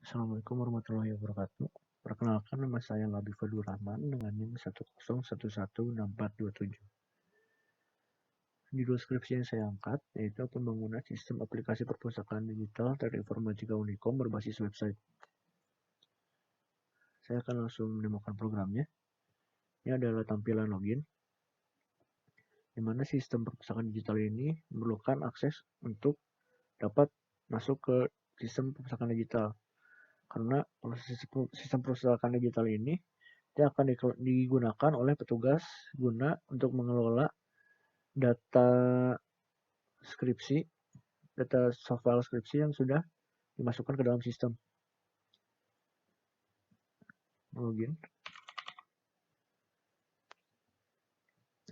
Assalamualaikum warahmatullahi wabarakatuh. Perkenalkan, nama saya Labi Fadlur Rahman dengan NIM 1011647. Judul skripsi yang saya angkat yaitu pembangunan sistem aplikasi perpustakaan digital dari Informatika Unicom berbasis website. Saya akan langsung menemukan programnya. Ini adalah tampilan login, di mana sistem perpustakaan digital ini memerlukan akses untuk dapat masuk ke sistem perpustakaan digital. Karena sistem perpustakaan digital ini dia akan digunakan oleh petugas guna untuk mengelola data skripsi, data soft file skripsi yang sudah dimasukkan ke dalam sistem. Login.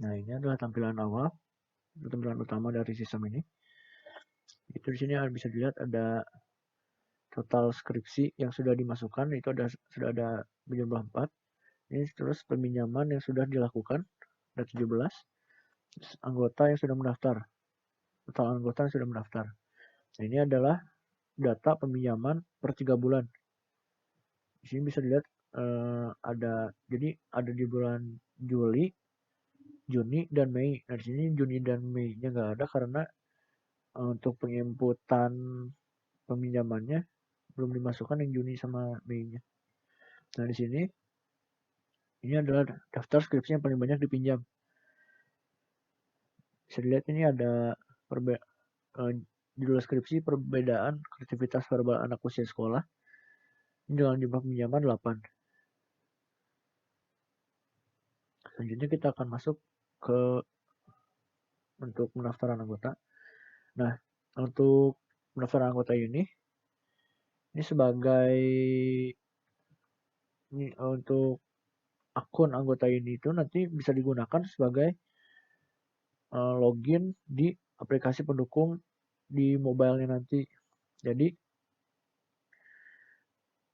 Nah, ini adalah tampilan awal, tampilan utama dari sistem ini. Itu di sini bisa dilihat ada total skripsi yang sudah dimasukkan, itu sudah ada berjumlah 4. Ini terus peminjaman yang sudah dilakukan, ada 17. Terus anggota yang sudah mendaftar, total anggota yang sudah mendaftar. Nah, ini adalah data peminjaman per 3 bulan. Di sini bisa dilihat ada di bulan Juli, Juni, dan Mei. Nah, di sini Juni dan Mei-nya nggak ada karena untuk penginputan peminjamannya belum dimasukkan yang Juni sama Mei-nya. Nah, di sini ini adalah daftar skripsi yang paling banyak dipinjam. Bisa dilihat ini ada judul skripsi perbedaan kreativitas verbal anak usia sekolah. Ini dengan jumlah pinjaman 8. Selanjutnya kita akan masuk untuk pendaftaran anggota. Nah, untuk pendaftaran anggota ini sebagai untuk akun anggota ini itu nanti bisa digunakan sebagai login di aplikasi pendukung di mobile-nya nanti. Jadi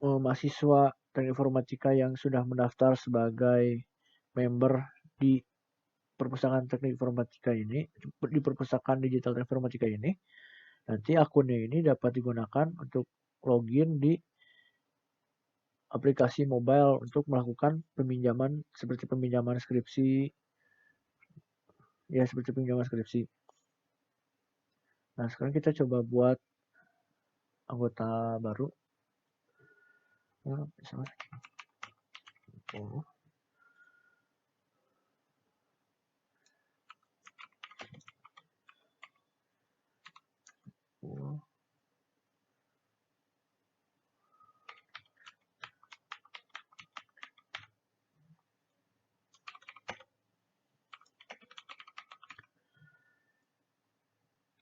mahasiswa teknik informatika yang sudah mendaftar sebagai member di perpustakaan teknik informatika ini, di perpustakaan digital informatika ini, nanti akunnya ini dapat digunakan untuk login di aplikasi mobile untuk melakukan peminjaman seperti peminjaman skripsi, ya seperti peminjaman skripsi. Nah, sekarang kita coba buat anggota baru.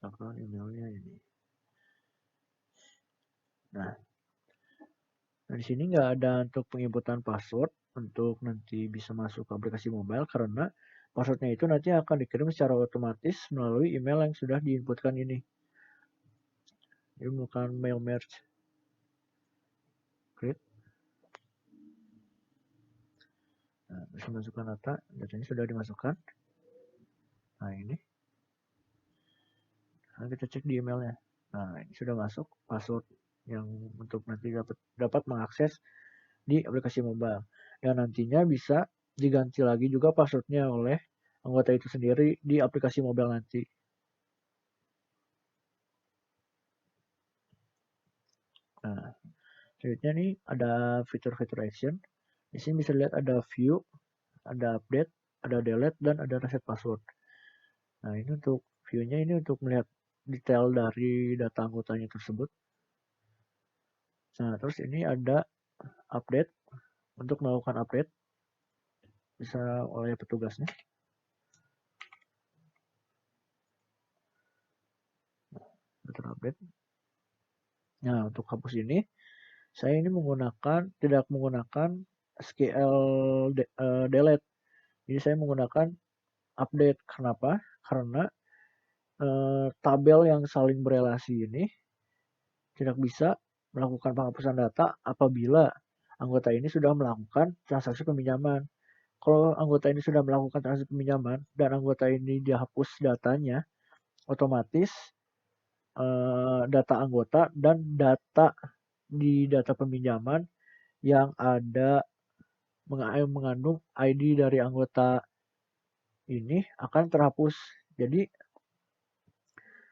Akun emailnya ini. Nah, di sini nggak ada untuk penginputan password untuk nanti bisa masuk ke aplikasi mobile karena passwordnya itu nanti akan dikirim secara otomatis melalui email yang sudah diinputkan ini. Ini bukan mail merge. Create. Nah, bisa masukkan datanya sudah dimasukkan. Nah, ini. Nah, kita cek di emailnya. Nah, ini sudah masuk password yang untuk nanti dapat mengakses di aplikasi mobile. Yang nantinya bisa diganti lagi juga passwordnya oleh anggota itu sendiri di aplikasi mobile nanti. Nah, selanjutnya nih ada fitur-fitur action. Di sini bisa lihat ada view, ada update, ada delete, dan ada reset password. Nah, ini untuk view-nya ini untuk melihat detail dari data anggotanya tersebut. Nah, terus ini ada update untuk melakukan update bisa oleh petugasnya. Fitur update. Nah, untuk hapus ini saya ini tidak menggunakan SQL delete. Jadi saya menggunakan update. Kenapa? Karena tabel yang saling berelasi ini tidak bisa melakukan penghapusan data apabila anggota ini sudah melakukan transaksi peminjaman. Kalau anggota ini sudah melakukan transaksi peminjaman dan anggota ini dihapus datanya, otomatis data anggota dan data di data peminjaman yang ada mengandung ID dari anggota ini akan terhapus. Jadi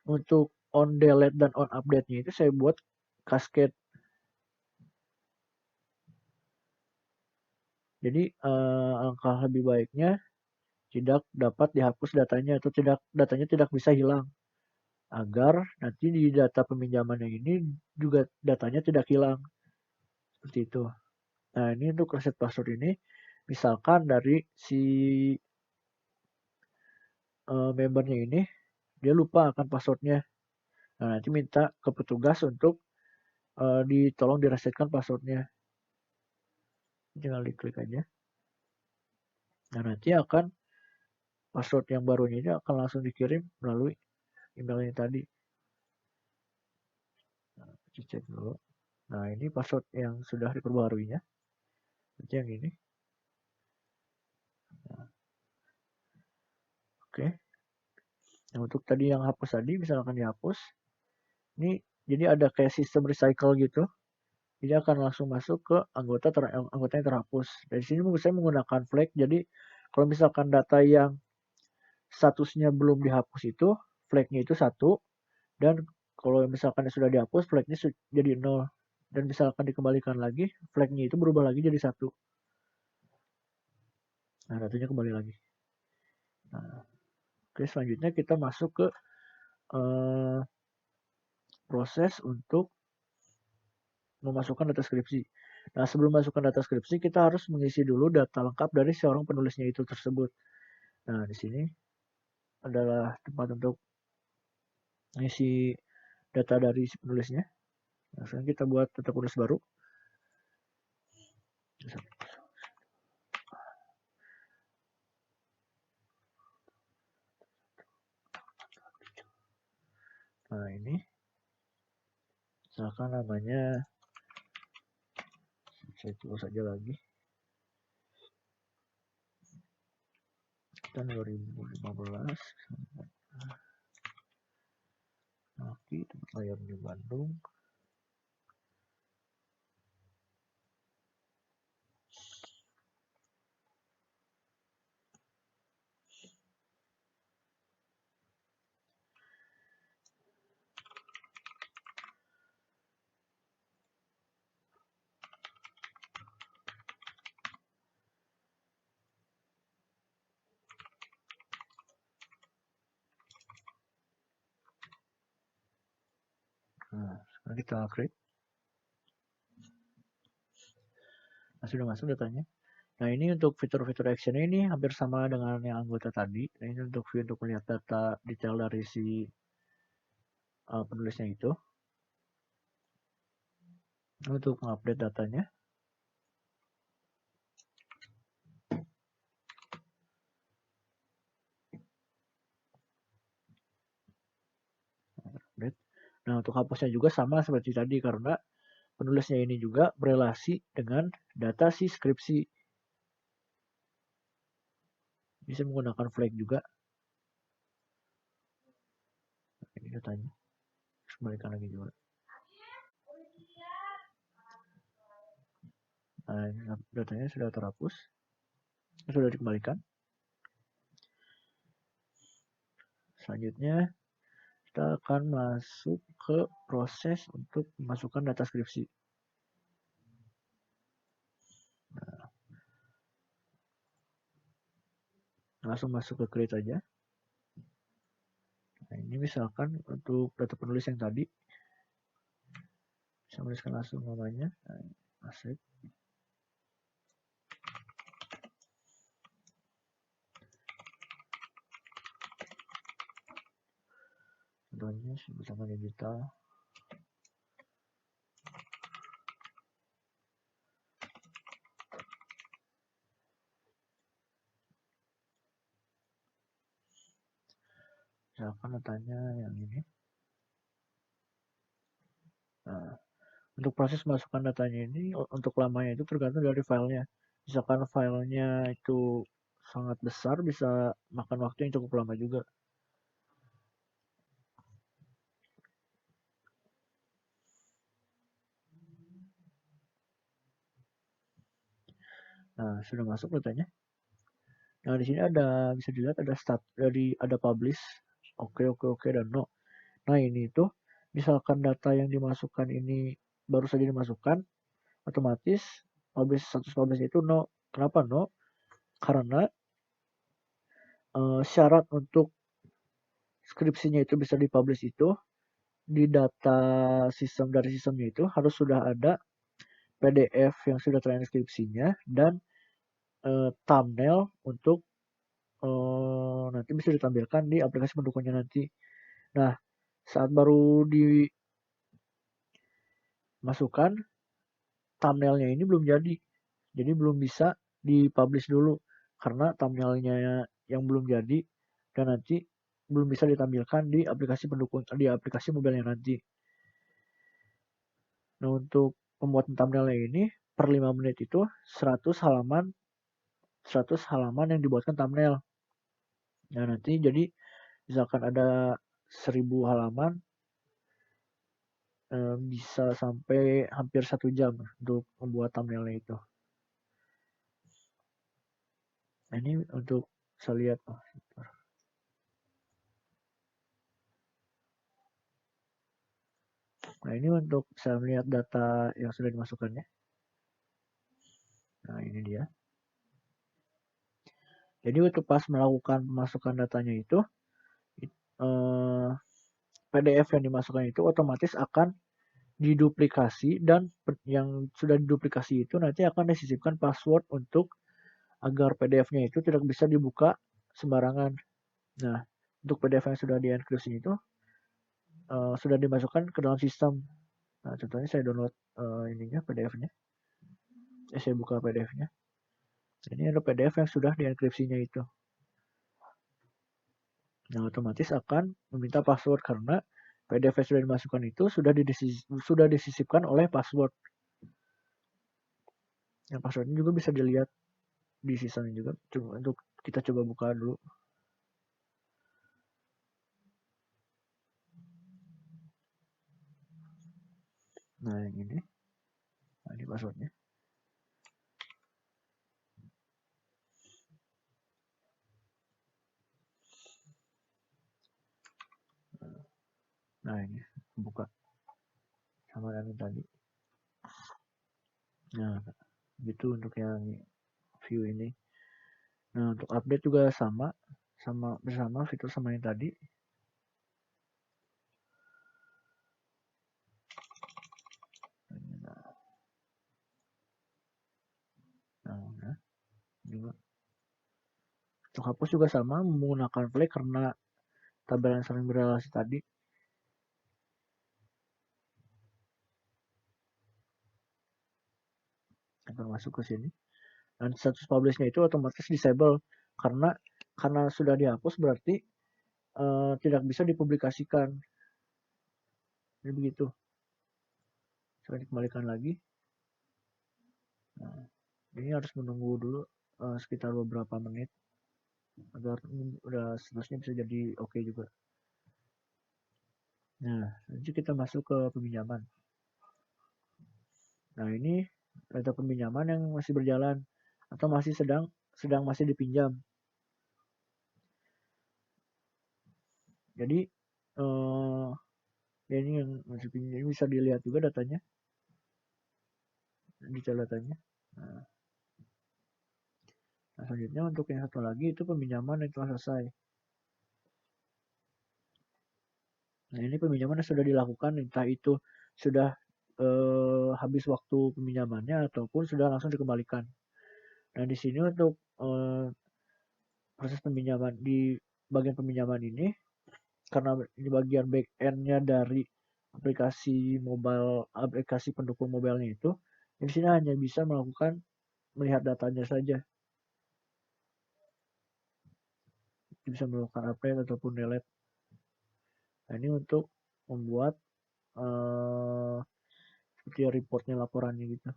untuk on delete dan on update-nya itu saya buat cascade. Jadi alangkah lebih baiknya tidak dapat dihapus datanya atau datanya tidak bisa hilang, agar nanti di data peminjaman yang ini juga datanya tidak hilang, seperti itu. Nah, ini untuk reset password ini, misalkan dari si membernya ini dia lupa akan passwordnya. Nah, nanti minta ke petugas untuk ditolong diresetkan passwordnya. Tinggal diklik aja. Nah, nanti akan password yang barunya ini akan langsung dikirim melalui email ini tadi. Nah, cek dulu. Nah, ini password yang sudah diperbaharuinya. Nanti yang ini. Nah, oke. Nah, untuk tadi yang hapus tadi, misalkan dihapus. Ini jadi ada kayak sistem recycle gitu. Jadi akan langsung masuk ke anggota yang terhapus. Dari sini saya menggunakan flag. Jadi kalau misalkan data yang statusnya belum dihapus itu, flagnya itu 1. Dan kalau misalkan sudah dihapus, flagnya jadi 0. Dan misalkan dikembalikan lagi, flagnya itu berubah lagi jadi 1. Nah, datanya kembali lagi. Nah, oke, selanjutnya kita masuk ke proses untuk memasukkan data skripsi. Nah, sebelum masukkan data skripsi, kita harus mengisi dulu data lengkap dari seorang penulisnya itu tersebut. Nah, di sini adalah tempat untuk mengisi data dari si penulisnya. Nah, sekarang kita buat data penulis baru. Nah, ini misalkan namanya, saya tulis saja lagi, tahun 2015. Oke, tempat layar di Bandung. Nah, sekarang kita create. Nah, sudah masuk datanya. Nah, ini untuk fitur-fitur action ini hampir sama dengan yang anggota tadi. Nah, ini untuk view untuk melihat data detail dari si penulisnya itu. Untuk mengupdate datanya. Nah, untuk hapusnya juga sama seperti tadi karena penulisnya ini juga berelasi dengan data si skripsi. Bisa menggunakan flag juga. Ini datanya. Kembalikan lagi juga. Nah, datanya sudah terhapus. Sudah dikembalikan. Selanjutnya kita akan masuk ke proses untuk memasukkan data skripsi. Nah, langsung masuk ke create aja. Nah, ini misalkan untuk data penulis yang tadi, saya menuliskan langsung namanya, Asep. Contohnya bersama digital. Misalkan datanya yang ini. Nah, untuk proses masukkan datanya ini, untuk lamanya itu tergantung dari filenya. Misalkan filenya itu sangat besar, bisa makan waktu yang cukup lama juga. Nah, sudah masuk datanya. Nah, di sini ada bisa dilihat ada ada publish, oke dan no. Nah, ini tuh misalkan data yang dimasukkan ini baru saja dimasukkan, otomatis status publish itu no. Kenapa no? Karena syarat untuk skripsinya itu bisa dipublish itu di data dari sistemnya itu harus sudah ada PDF yang sudah transkripsinya dan thumbnail untuk nanti bisa ditampilkan di aplikasi pendukungnya nanti. Nah, saat baru dimasukkan, thumbnailnya ini belum jadi. Jadi belum bisa dipublish dulu karena thumbnailnya yang belum jadi dan nanti belum bisa ditampilkan di aplikasi pendukung di aplikasi mobilnya nanti. Nah, untuk membuat thumbnailnya ini per 5 menit itu 100 halaman yang dibuatkan thumbnail. Nah, nanti jadi misalkan ada 1000 halaman bisa sampai hampir 1 jam untuk membuat thumbnailnya itu. Nah, ini untuk saya lihat. Nah, ini untuk saya melihat data yang sudah dimasukkannya. Nah, ini dia. Jadi untuk pas melakukan pemasukan datanya itu, PDF yang dimasukkan itu otomatis akan diduplikasi dan yang sudah diduplikasi itu nanti akan disisipkan password untuk agar PDF-nya itu tidak bisa dibuka sembarangan. Nah, untuk PDF yang sudah dienkripsi itu sudah dimasukkan ke dalam sistem. Nah, contohnya saya download ininya PDF-nya. Saya buka PDF-nya. Ini ada PDF yang sudah dienkripsinya itu. Nah, otomatis akan meminta password karena PDF yang sudah dimasukkan itu sudah disisipkan oleh password. Yang passwordnya juga bisa dilihat di sistemnya juga. Cuma untuk kita coba buka dulu. Nah, yang ini. Nah, ini passwordnya. Nah, ini buka sama yang tadi. Nah, gitu untuk yang view ini. Nah, untuk update juga bersama fitur sama yang tadi. Nah, juga. Untuk hapus juga sama menggunakan play karena tabel yang saling berrelasi tadi. Akan masuk ke sini. Dan status publishnya itu otomatis disable karena sudah dihapus berarti tidak bisa dipublikasikan. Jadi begitu. Saya dikembalikan lagi. Nah, ini harus menunggu dulu sekitar beberapa menit agar udah seterusnya bisa jadi oke juga. Nah, nanti kita masuk ke peminjaman. Nah, ini data peminjaman yang masih berjalan atau masih dipinjam. Jadi ini yang masih pinjam ini bisa dilihat juga datanya, detail datanya. Nah, selanjutnya untuk yang satu lagi itu peminjaman yang telah selesai. Nah, ini peminjaman yang sudah dilakukan entah itu sudah habis waktu peminjamannya ataupun sudah langsung dikembalikan. Nah, di sini untuk proses peminjaman di bagian peminjaman ini karena di bagian back end-nya dari aplikasi pendukung mobilenya itu, di sini hanya bisa melihat datanya saja. Bisa melakukan update ataupun delete. Nah, ini untuk membuat seperti reportnya, laporannya gitu.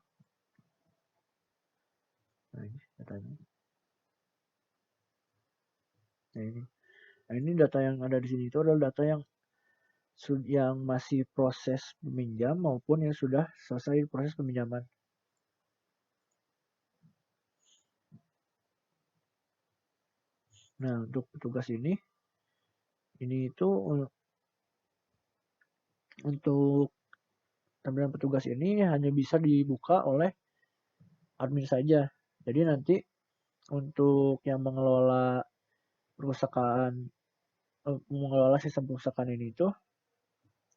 Nah, ini datanya. Nah, ini data yang ada di sini itu adalah data yang masih proses peminjam maupun yang sudah selesai proses peminjaman. Nah, untuk petugas ini itu untuk tampilan petugas ini hanya bisa dibuka oleh admin saja. Jadi nanti untuk yang mengelola perpustakaan, mengelola sistem perpustakaan ini itu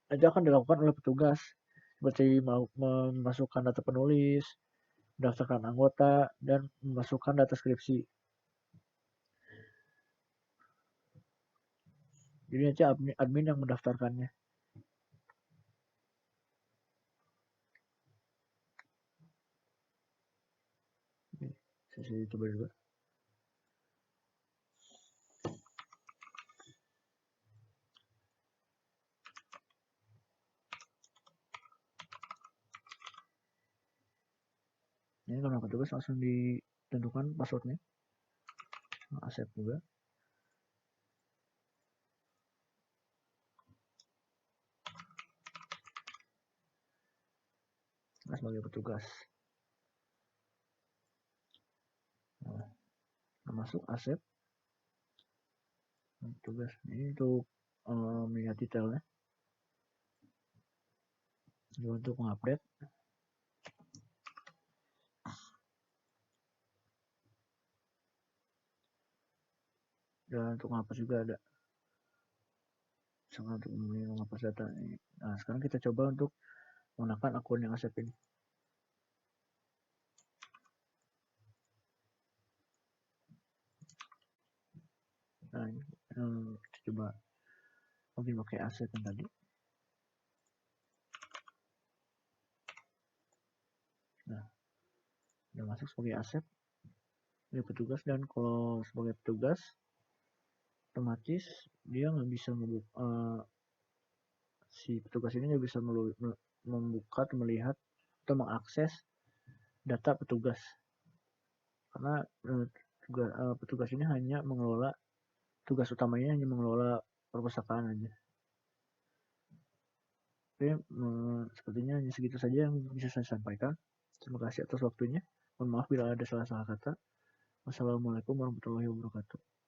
nanti akan dilakukan oleh petugas seperti memasukkan data penulis, mendaftarkan anggota, dan memasukkan data skripsi. Jadi nanti admin yang mendaftarkannya. Saya coba juga. Ini kalau petugas langsung ditentukan passwordnya. Accept juga. Nah, sebagai petugas. Nah, masuk accept. Petugas ini untuk melihat detailnya. Ini untuk mengupdate. Dan untuk menghapus juga ada. Misalkan untuk menghapus data ini. Nah, sekarang kita coba untuk menggunakan akun yang accept ini. Nah, ini kita coba mungkin pakai accept yang tadi. Nah, udah masuk sebagai accept. Ini petugas, dan kalau sebagai petugas otomatis dia nggak bisa si petugas ini nggak bisa membuka atau melihat atau mengakses data petugas karena petugas ini hanya mengelola, tugas utamanya hanya mengelola perpustakaan aja. Oke, sepertinya hanya segitu saja yang bisa saya sampaikan. Terima kasih atas waktunya. Mohon maaf bila ada salah-salah kata. Wassalamualaikum warahmatullahi wabarakatuh.